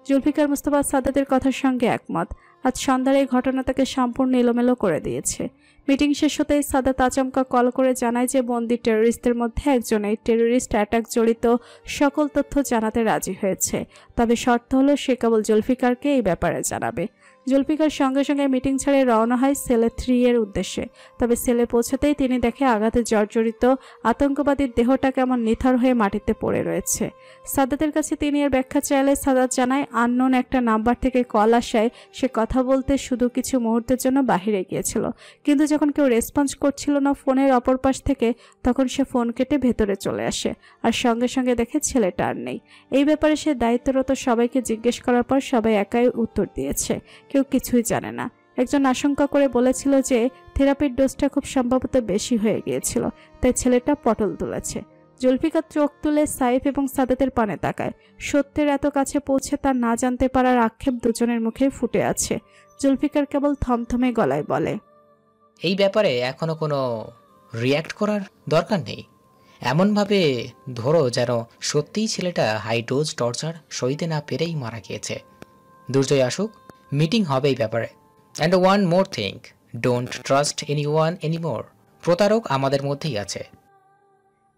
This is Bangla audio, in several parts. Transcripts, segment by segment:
জুলফিকার মুস্তাফা সাদাতের কথার সঙ্গে একমত। আজ সন্ধ্যার এই ঘটনা তাকে সম্পূর্ণ এলোমেলো করে দিয়েছে। মিটিং শেষ হতেই সাদাত আচমকা কল করে জানায় যে বন্দী টেররিস্টদের মধ্যে একজন এই টেররিস্ট অ্যাটাক জড়িত সকল তথ্য জানাতে রাজি হয়েছে, তবে শর্ত হলো সে কেবল জুলফিকারকে এই ব্যাপারে জানাবে। জুলফিকার সঙ্গে সঙ্গে মিটিং ছেড়ে রওনা হয় সেলে 3 এর উদ্দেশ্যে। তবে সেলে পৌঁছাতেই তিনি দেখে আঘাতে জর্জরিত আতঙ্কবাদীর দেহটা কেমন নিথর হয়ে মাটিতে পড়ে রয়েছে। সাদাতের কাছে তিনি এর ব্যাখ্যা চাইলে সাদাত জানায় আননোন একটা নাম্বার থেকে কল আসায় সে কথা বলতে শুধু কিছু মুহূর্তের জন্য বাহিরে গিয়েছিল, কিন্তু যখন কেউ রেসপন্স করছিল না ফোনের অপর পাশ থেকে, তখন সে ফোন কেটে ভেতরে চলে আসে আর সঙ্গে সঙ্গে দেখে ছেলেটা আর নেই। এই ব্যাপারে সে দায়িত্বরত সবাইকে জিজ্ঞেস করার পর সবাই একাই উত্তর দিয়েছে, কেউ কিছুই জানে না। একজন আশঙ্কা করে বলেছিল যে থেরাপির ডোজটা খুব সম্ভবত বেশি হয়ে গিয়েছিল, তাই ছেলেটা পটল তুলেছে। জুলফিকার চোখ তুলে সাইফ এবং সাদাতের পানে তাকায়। সত্যের এত কাছে পৌঁছে তার না জানতে পারার আক্ষেপ দুজনের মুখে ফুটে আছে। জুলফিকার কেবল থমথমে গলায় বলে, এই ব্যাপারে এখনো কোনো রিয়্যাক্ট করার দরকার নেই। এমনভাবে ধরো যেন সত্যিই ছেলেটা হাই ডোজ টর্চার সইতে না পেরেই মারা গিয়েছে। দুর্জয় আসুক, মিটিং হবে এই ব্যাপারে। And one more thing, don't trust anyone anymore. প্রতারক আমাদের মধ্যেই আছে।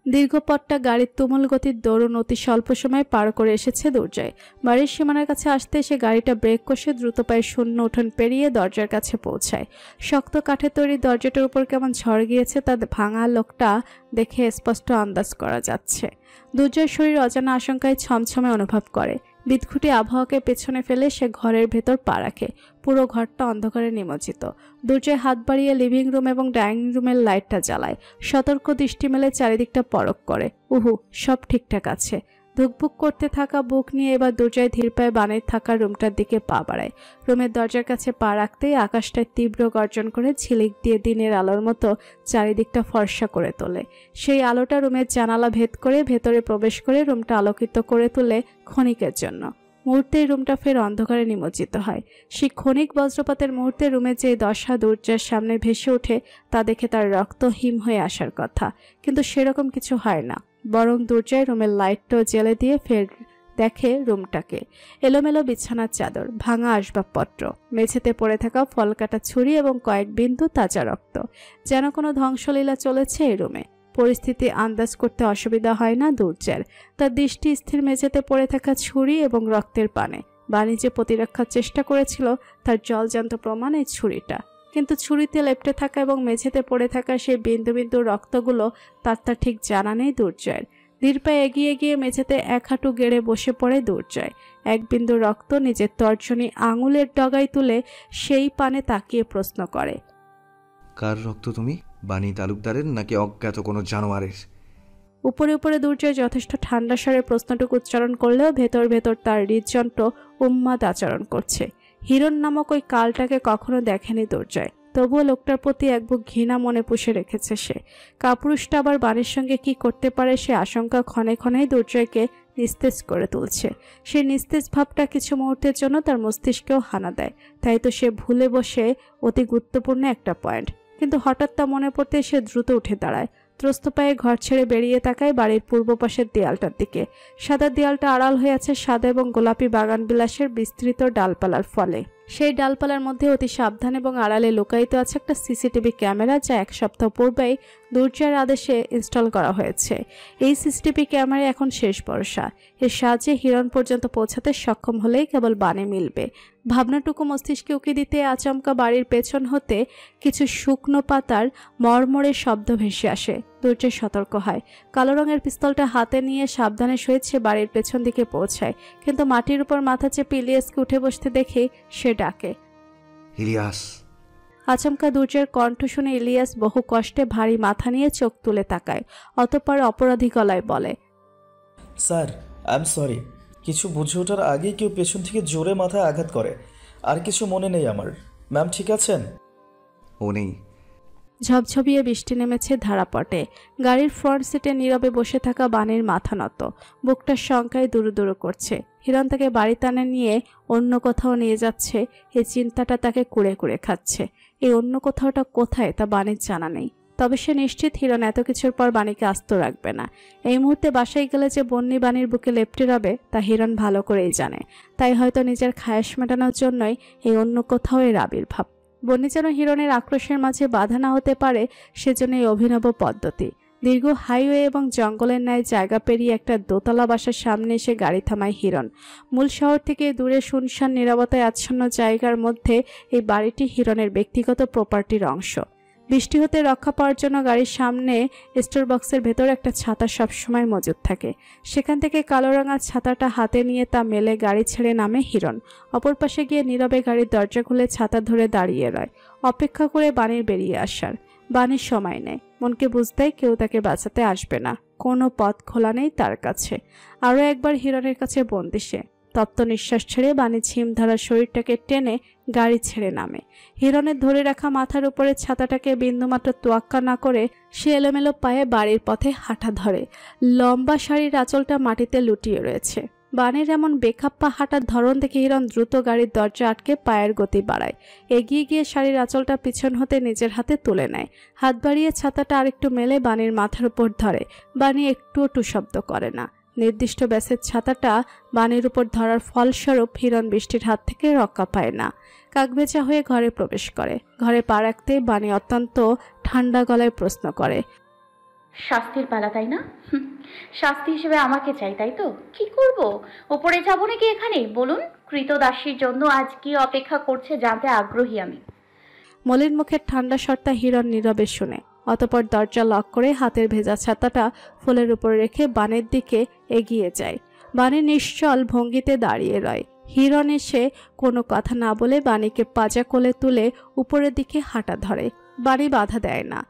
দীর্ঘ পথটা গাড়ির তুমুল গতির দরুন অতি স্বল্প সময় পার করে এসেছে দুর্জয়। বাড়ির সীমানার কাছে আসতে সে গাড়িটা ব্রেক কষে দ্রুত পায়ে শূন্য উঠোন পেরিয়ে দরজার কাছে পৌঁছায়। শক্ত কাঠের তৈরি দরজাটার উপর কেমন ঝড় গিয়েছে তা ভাঙা লোকটা দেখে স্পষ্ট আন্দাজ করা যাচ্ছে। দুর্জয়ের শরীর অজানা আশঙ্কায় ছমছমে অনুভব করে। বিদঘুটে আবহাওয়াকে পেছনে ফেলে সে ঘরের ভেতর পা রাখে। পুরো ঘরটা অন্ধকারে নিমজ্জিত। দুর্জয় হাত বাড়িয়ে লিভিং রুম এবং ডাইনিং রুমের লাইটটা জ্বালায়। সতর্ক দৃষ্টি মেলে চারিদিকটা পরখ করে। উহু, সব ঠিকঠাক আছে। ধুকপুক করতে থাকা বুক নিয়ে এবার দুর্জয় ধীর পায়ে বানের থাকা রুমটার দিকে পা বাড়ায়। রুমের দরজার কাছে পা রাখতেই আকাশটায় তীব্র গর্জন করে ঝিলিক দিয়ে দিনের আলোর মতো চারিদিকটা ফর্সা করে তোলে। সেই আলোটা রুমের জানালা ভেদ করে ভেতরে প্রবেশ করে রুমটা আলোকিত করে তোলে ক্ষণিকের জন্য। মুহূর্তেই রুমটা ফের অন্ধকারে নিমজ্জিত হয়। সেই ক্ষণিক বজ্রপাতের মুহূর্তে রুমের যে দশা দুর্জয়ের সামনে ভেসে ওঠে তা দেখে তার রক্ত হিম হয়ে আসার কথা, কিন্তু সেরকম কিছু হয় না। বরং দুর্জয় রুমের লাইটটাও জ্বেলে দিয়ে ফের দেখে রুমটাকে। এলোমেলো বিছানার চাদর, ভাঙা আসবাবপত্র, মেঝেতে পড়ে থাকা ফলকাটা ছুরি এবং কয়েক বিন্দু তাজা রক্ত। যেন কোনো ধ্বংসলীলা চলেছে এই রুমে। পরিস্থিতি আন্দাজ করতে অসুবিধা হয় না দুর্জয়ের। তার দৃষ্টি স্থির মেঝেতে পড়ে থাকা ছুরি এবং রক্তের পানে। বাণী যে প্রতিরক্ষার চেষ্টা করেছিল তার জলজান্ত প্রমাণ এই ছুরিটা, কিন্তু ছুরিতে লেপ্টে থাকা এবং মেঝেতে পড়ে থাকা সেই বিন্দু বিন্দু রক্তগুলো তা ঠিক জানা নেই দুর্জয়ের। ধীর পায়ে এগিয়ে গিয়ে মেঝেতে এক হাঁটু গেড়ে বসে পড়ে দুর্জয়। এক বিন্দু রক্ত নিজের তর্জনী আঙুলের ডগায় তুলে সেই পানে তাকিয়ে প্রশ্ন করে, কার রক্ত তুমি? বাণী তালুকদারের নাকি অজ্ঞাত কোনো জানোয়ারের? উপরে উপরে দুর্জয় যথেষ্ট ঠান্ডা স্বরে প্রশ্নটুকু উচ্চারণ করলেও ভেতর ভেতর তার হৃদযন্ত্র উন্মাদ আচরণ করছে। হিরণ নামক ওই কালটাকে কখনো দেখেনি দুর্জয়, তবুও লোকটার প্রতি এক বুক ঘৃণা মনে পুষে রেখেছে সে। কাপুরুষটা আবার বাণীর সঙ্গে কি করতে পারে সে আশঙ্কা ক্ষণে ক্ষণেই দুর্জয়কে নিস্তেজ করে তুলছে। সেই নিস্তেজ ভাবটা কিছু মুহূর্তের জন্য তার মস্তিষ্কেও হানা দেয়। তাই তো সে ভুলে বসে অতি গুরুত্বপূর্ণ একটা পয়েন্ট, কিন্তু হঠাৎ তা মনে পড়তে সে দ্রুত উঠে দাঁড়ায়। ত্রস্ত পায়ে ঘর ছেড়ে বেরিয়ে তাকায় বাড়ির পূর্ব পাশের দেয়ালটার দিকে। সাদা দেয়ালটা আড়াল হয়ে আছে সাদা এবং গোলাপি বাগান বিলাসের বিস্তৃত ডালপালার ফলে। সেই ডালপালার মধ্যে অতি সাবধান এবং আড়ালে লুকায়িত আছে একটা সিসিটিভি ক্যামেরা, যা 1 সপ্তাহ পূর্বেই দুর্জয়ের আদেশে ইনস্টল করা হয়েছে। এই সিসিটিভি ক্যামেরা এখন শেষ ভরসা। এর সাহায্যে হিরণ পর্যন্ত পৌঁছাতে সক্ষম হলেই কেবল বাণী মিলবে। ভাবনাটুকু মস্তিষ্কে উকি দিতে আচমকা বাড়ির পেছন হতে কিছু শুকনো পাতার মরমরে শব্দ ভেসে আসে। দুর্জয় সতর্ক হয়। কালো রঙের পিস্তলটা হাতে নিয়ে সাবধানে সে বাড়ির পেছন দিকে পৌঁছায়, কিন্তু মাটির উপর মাথা চেপে ইলিয়াসকে উঠে বসতে দেখে সে ডাকে, ইলিয়াস। আচমকা দুর্জয়ের কণ্ঠ শুনে ইলিয়াস বহু কষ্টে ভারী মাথা নিয়ে চোখ তুলে তাকায়। অতঃপর অপরাধী গলায় বলে, স্যার, আই এম সরি। কিছু বুঝে ওঠার আগেই কেউ পেছন থেকে জোরে মাথায় আঘাত করে। আর কিছু মনে নেই আমার। ম্যাম ঠিক আছেন? ও নেই। ঝপঝপিয়ে বৃষ্টি নেমেছে ধারাপটে। গাড়ির ফ্রন্ট সিটে নীরবে বসে থাকা বাণীর মাথা নত, বুকটার শঙ্কায় দুরু দুরু করছে। হিরণ তাকে বাড়ি টানে নিয়ে অন্য কোথাও নিয়ে যাচ্ছে, এই চিন্তাটা তাকে কুড়ে কুড়ে খাচ্ছে। এই অন্য কোথাওটা কোথায় তা বাণীর জানা নেই। তবে সে নিশ্চিত হিরণ এত কিছুর পর বাণীকে আস্ত রাখবে না। এই মুহূর্তে বাসায় গেলে যে বন্যি বাণীর বুকে লেপ্টে রবে তা হিরণ ভালো করেই জানে। তাই হয়তো নিজের খায়েশ মেটানোর জন্যই এই অন্য কোথাও এর আবির্ভাব। বন্যি যেন হিরণের আক্রোশের মাঝে বাধা না হতে পারে, সেজন্য এই অভিনব পদ্ধতি। দীর্ঘ হাইওয়ে এবং জঙ্গলের ন্যায় জায়গা পেরিয়ে একটা দোতলা বাসার সামনে এসে গাড়ি থামায় হিরণ। মূল শহর থেকে দূরে শুনশান নীরবতায় আচ্ছন্ন জায়গার মধ্যে এই বাড়িটি হিরণের ব্যক্তিগত প্রপার্টির অংশ। বৃষ্টি হতে রক্ষা পাওয়ার জন্য গাড়ির সামনে স্টোর বক্সের ভেতর একটা ছাতা সবসময় মজুদ থাকে। সেখান থেকে কালো রঙা ছাতাটা হাতে নিয়ে তা মেলে গাড়ি ছেড়ে নামে হিরণ। অপর পাশে গিয়ে নীরবে গাড়ির দরজা খুলে ছাতা ধরে দাঁড়িয়ে রয়, অপেক্ষা করে বাণীর বেরিয়ে আসার। বাণীর সময় নেই, মনকে বুঝতেই কেউ তাকে বাঁচাতে আসবে না, কোনো পথ খোলা নেই তার কাছে। আরও একবার হিরণের কাছে বন্দি সে। তপ্ত নিঃশ্বাস ছেড়ে বাণী ঝিম ধরা শরীরটাকে টেনে গাড়ি ছেড়ে নামে। হিরণের ধরে রাখা মাথার উপরে ছাতাটাকে বিন্দুমাত্র তোয়াক্কা না করে সে এলোমেলো পায়ে বাড়ির পথে হাঁটা ধরে। লম্বা শাড়ির আঁচলটা মাটিতে লুটিয়ে রয়েছে। বাণীর এমন বেখাপ্পা হাঁটার ধরন দেখে হিরণ দ্রুত গাড়ির দরজা আটকে পায়ের গতি বাড়ায়। এগিয়ে গিয়ে শাড়ির আঁচলটা পিছন হতে নিজের হাতে তুলে নেয়। হাত বাড়িয়ে ছাতাটা আরেকটু মেলে বাণীর মাথার উপর ধরে। বাণী একটুও টু শব্দ করে না। নির্দিষ্ট ব্যাসের ছাতাটা বাণীর উপর ধরার ফলস্বরূপ হিরণ বৃষ্টির হাত থেকে রক্ষা পায় না। কাকভেজা হয়ে ঘরে প্রবেশ করে। ঘরে পা রাখতেই বাণী অত্যন্ত ঠান্ডা গলায় প্রশ্ন করে, শাস্তির পালা তাই না? শাস্তি হিসেবে আমাকে চাই তাই তো? কি করব? ওপরে যাব নাকি এখানে বলুন? কৃতদাসীর জন্য আজ কি অপেক্ষা করছে জানতে আগ্রহী আমি। মলিন মুখের ঠান্ডা স্বরটা হিরণ নীরবে শুনে। অতঃপর দরজা লক করে হাতের ভেজা ছাতাটা ফুলের উপর রেখে বাণীর দিকে এগিয়ে যায়। বাণী নিশ্চল ভঙ্গিতে দাঁড়িয়ে রয়। হিরণ এসে কোনো কথা না বলে বাণীকে পাজা কোলে তুলে উপরের দিকে হাঁটা ধরে। বাণী বাধা দেয় না।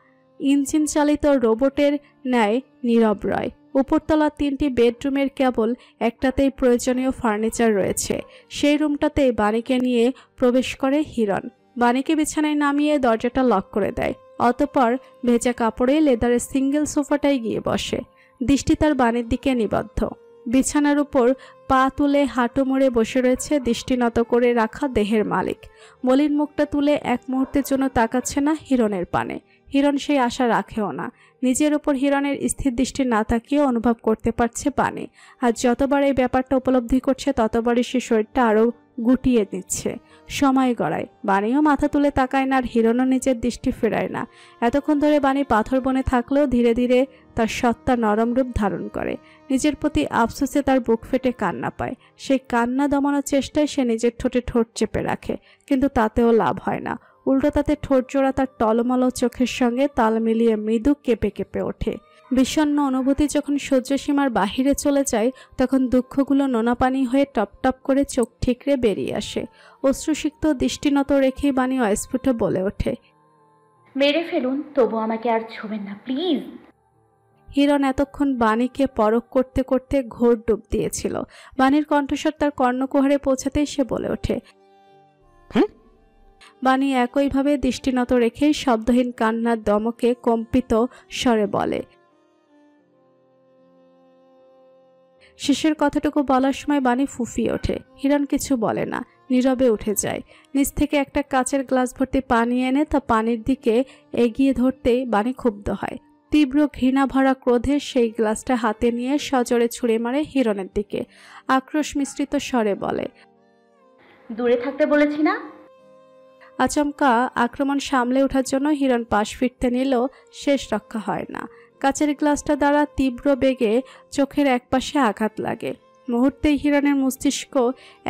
ইঞ্জিন চালিত রোবটের ন্যায় নীরব রয়। উপরতলা 3টি বেডরুমের কেবল একটাতেই প্রয়োজনীয় ফার্নিচার রয়েছে। সেই রুমটাতেই বাণীকে নিয়ে প্রবেশ করে হিরণ। বাণীকে বিছানায় নামিয়ে দরজাটা লক করে দেয়। অতঃপর ভেজা কাপড়ে লেদারের সিঙ্গেল সোফাটায় গিয়ে বসে। দৃষ্টি তার বাণীর দিকে নিবদ্ধ। বিছানার উপর পা তুলে হাঁটু মুড়ে বসে রয়েছে দৃষ্টিনত করে রাখা দেহের মালিক। মলিন মুখটা তুলে এক মুহূর্তের জন্য তাকাচ্ছে না হিরণের পানে। হিরণ সেই আশা রাখেও না। নিজের উপর হিরণের স্থির দৃষ্টি না তাকিয়ে অনুভব করতে পারছে বাণী। আর যতবার এই ব্যাপারটা উপলব্ধি করছে ততবারই সে শরীরটা আরও গুটিয়ে নিচ্ছে। সময় গড়ায়। বাণীও মাথা তুলে তাকায় না, আর হিরণও নিজের দৃষ্টি ফেরায় না। এতক্ষণ ধরে বাণী পাথর বনে থাকলেও ধীরে ধীরে তার সত্তা নরম রূপ ধারণ করে। নিজের প্রতি আফসোসে তার বুক ফেটে কান্না পায়। সেই কান্না দমানোর চেষ্টায় সে নিজের ঠোঁটে ঠোঁট চেপে রাখে, কিন্তু তাতেও লাভ হয় না। উল্টো তাতে ঠোঁট জোড়া তার টলমল চোখের সঙ্গে তাল মিলিয়ে মৃদু কেঁপে কেঁপে ওঠে। বিষণ্ণ অনুভূতি যখন সহ্য সীমার বাহিরে চলে যায়, তখন দুঃখগুলো নোনা পানি হয়ে টপ টপ করে চোখ ঠিকরে বেরিয়ে আসে। অশ্রুসিক্ত দৃষ্টিনত রেখেই বাণী অস্ফুট বলে ওঠে, মেরে ফেলুন, তবু আমাকে আর ছোবেন না প্লিজ। হিরণ এতক্ষণ বাণীকে পরখ করতে করতে ঘোর ডুব দিয়েছিল। বাণীর কণ্ঠস্বর তার কর্ণকুহারে পৌঁছাতেই সে বলে ওঠে। বাণী একইভাবে দৃষ্টিনত রেখেই শব্দহীন কান্নার দমকে কম্পিত স্বরে বলে। শেষের কথাটুকু বলার সময় বাণী ফুঁফিয়ে ওঠে। হিরণ কিছু বলে না, নীরবে উঠে যায়। নিচ থেকে একটা কাচের গ্লাস ভর্তি পানি এনে তা পানির দিকে এগিয়ে ধরতেই বাণী ক্ষুব্ধ হয়। তীব্র ঘৃণা ভরা ক্রোধে সেই গ্লাসটা হাতে নিয়ে সজোরে ছুঁড়ে মারে হিরণের দিকে। আক্রোশ মিশ্রিত স্বরে বলে, দূরে থাকতে বলেছি না? আচমকা আক্রমণ সামলে ওঠার জন্য হিরণ পাশ ফিরতে নিলেও শেষ রক্ষা হয় না। কাচের গ্লাসটা দ্বারা তীব্র বেগে চোখের একপাশে আঘাত লাগে। মুহূর্তেই হিরণের মস্তিষ্ক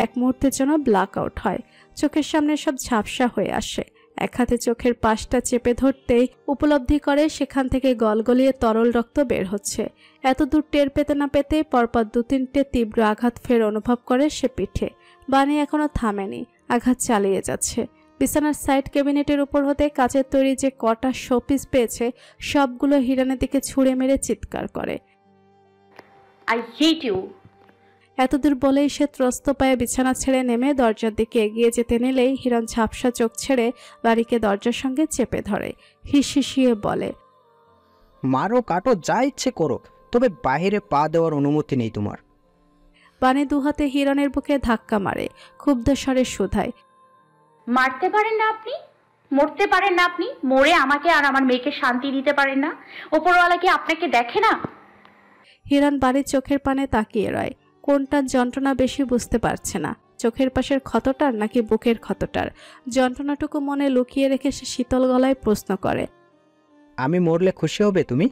এক মুহূর্তের জন্য ব্ল্যাক আউট হয়। চোখের সামনে সব ঝাপসা হয়ে আসে। এক হাতে চোখের পাশটা চেপে ধরতেই উপলব্ধি করে সেখান থেকে গলগলিয়ে তরল রক্ত বের হচ্ছে। এত দূর টের পেতে না পেতে পরপর 2-3টে তীব্র আঘাত ফের অনুভব করে সে পিঠে। বাণী এখনো থামেনি, আঘাত চালিয়ে যাচ্ছে। বিছানার সাইড ক্যাবিনেটের উপর হতে কাচের তৈরি যে কটা শোপিস পেয়েছে সবগুলো হিরণের দিকে ছুঁড়ে মেরে চিৎকার করে, আই হেট ইউ। এতদূর বলেই সে ত্রস্ত পায়ে বিছানা ছেড়ে নেমে দরজার দিকে এগিয়ে যেতে নিলেই হিরণ ঝাপসা চোখ ছেড়ে বাড়িকে দরজার সঙ্গে চেপে ধরে। হিসিয়ে বলে, মারো কাটো যা ইচ্ছে করো, তবে বাইরে পা দেওয়ার অনুমতি নেই তোমার। বাণী দুহাতে হিরণের বুকে ধাক্কা মারে, ক্ষুব্ধ স্বরে শুধায়, মারতে পারেন না আপনি? মরতে পারেন না আপনি? মরে আমাকে আর আমার মেয়েকে শান্তি দিতে পারেন না? ওপরওয়ালা কি আপনাকে দেখে না? হিরণ বাড়ির চোখের পানে তাকিয়ে রয়। কোনটার যন্ত্রণা বেশি বুঝতে পারছে না, চোখের পাশের ক্ষতটার নাকি বুকের ক্ষতটার। যন্ত্রণাটুকু মনে লুকিয়ে রেখে সে শীতল গলায় প্রশ্ন করে, আমি মরলে খুশি হবে তুমি?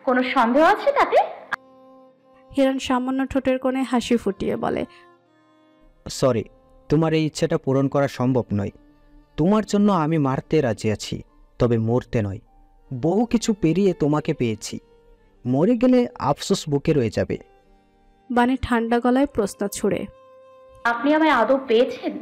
কোনো সন্দেহ আছে তাতে? হিরণ সামান্য ঠোঁটের কোণে হাসি ফুটিয়ে বলে, সরি, তোমার এই ইচ্ছাটা পূরণ করা সম্ভব নয়। তোমার জন্য আমি মারতে রাজি আছি, তবে মরতে নয়। বহু কিছু পেরিয়ে তোমাকে পেয়েছি, মরে গেলে আফসোস বুকে রয়ে যাবে। বাণী ঠান্ডা গলায় প্রশ্ন ছুড়ে, আপনি আমায় আদৌ পেয়েছেন?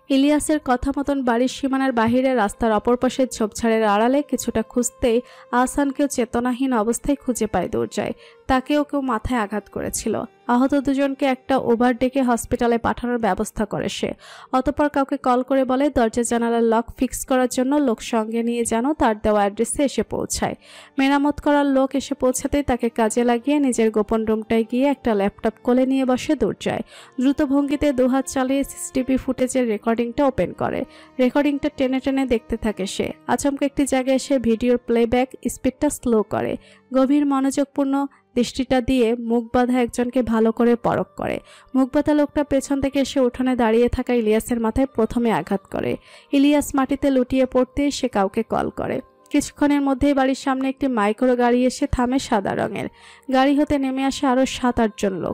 ইলিয়াসের কথা মতন বাড়ির সীমানার বাহিরে রাস্তার অপর পাশে ঝোপঝাড়ের আড়ালে কিছুটা খুঁজতেই আহসানকেও চেতনাহীন অবস্থায় খুঁজে পায় দুর্জয়। তাকেও কেউ মাথায় আঘাত করেছিল। আহত দুজনকে একটা ওভার ডেকে হসপিটালে পাঠানোর ব্যবস্থা করে সে। অতঃপর কাউকে কল করে বলে দরজা জানালার লক ফিক্স করার জন্য লোক সঙ্গে নিয়ে যেন তার দেওয়া অ্যাড্রেসে এসে পৌঁছায়। মেরামত করার লোক এসে পৌঁছাতেই তাকে কাজে লাগিয়ে নিজের গোপন রুমটায় গিয়ে একটা ল্যাপটপ কোলে নিয়ে বসে দুর্জয়। দ্রুত ভঙ্গিতে দুহাত চালিয়ে সিসিটিভি ফুটেজের রেকর্ডিংটা ওপেন করে। রেকর্ডিংটা টেনে টেনে দেখতে থাকে সে। আচমকা একটি জায়গায় এসে ভিডিওর প্লেব্যাক স্পিডটা স্লো করে। গভীর মনোযোগপূর্ণ দৃষ্টিটা দিয়ে মুখ বাঁধা একজনকে ভালো করে পরখ করে। মুখ বাঁধা লোকটা পেছন থেকে এসে উঠোনে দাঁড়িয়ে থাকা ইলিয়াসের মাথায় প্রথমে আঘাত করে। ইলিয়াস মাটিতে লুটিয়ে পড়তেই সে কাউকে কল করে। কিছুক্ষণের মধ্যেই বাড়ির সামনে একটি মাইক্রো গাড়ি এসে থামে সাদা রঙের। গাড়ি হতে নেমে আসে আরো 7-8 জন লোক।